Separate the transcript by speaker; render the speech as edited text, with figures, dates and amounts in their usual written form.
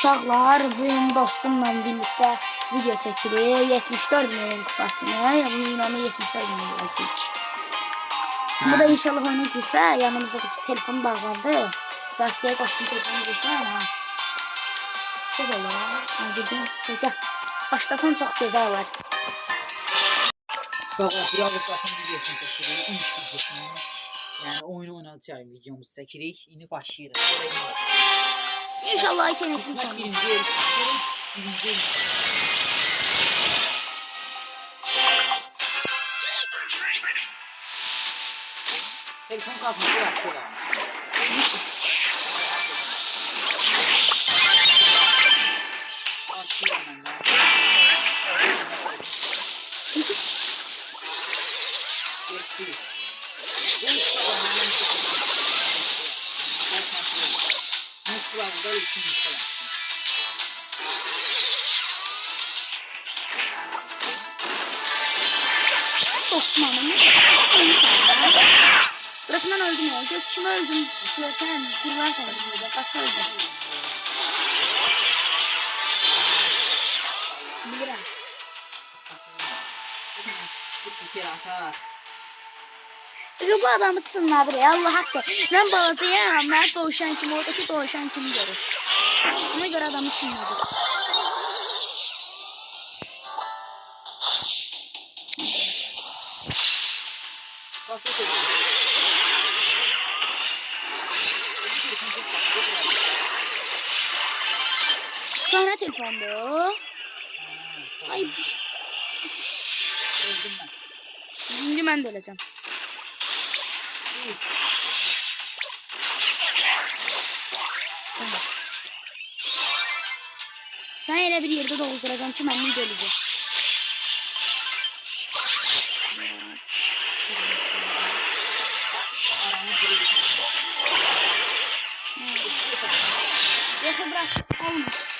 Speaker 1: Uşaqlar, bugün dostumla birlikte video çekilir. 74 milyon kupasını. Bugün onu 74 milyon çekecek. Bu da inşallah oyuna girse, yanımızda da bir telefon bağlandı. Zarfiye koştum telefonu girse. Güzel olur. Girdim. Gel. Başlasın, çok güzel var.
Speaker 2: Sağ ol, biraz ıslasın videosunu çekirik, ilk videosunu. Yani oyunu oynatacağım videomuzu çekirik. İndi başlayırıq.
Speaker 1: İnşallah internetimiz
Speaker 2: var.
Speaker 1: var.
Speaker 2: Birinci el. Telefon kalkması yapıyorlar. Başlayalım ben. Muskularında için yükselensin.
Speaker 1: Osman'ın burasından öldüm ya. Gökçüm öldüm. Sen zırvarsan burada. Bas öldüm. Bilirim.
Speaker 2: Bu fikir atar.
Speaker 1: Bu adamı sınırlar ya, Allah hakkı. Ben balacıyım. Ben doğuşan kim, oradaki doğuşan kim görür. Ona göre adamı sınırlar.
Speaker 2: Nasıl yapıyorsun?
Speaker 1: Sonra telefondu. Ay.
Speaker 2: Öldüm ben.
Speaker 1: Şimdi ben de öleceğim. Tamam. Sen yine bir yerde dolduracağım ki ben de öleceğim. Yakın bırak. Olmuş.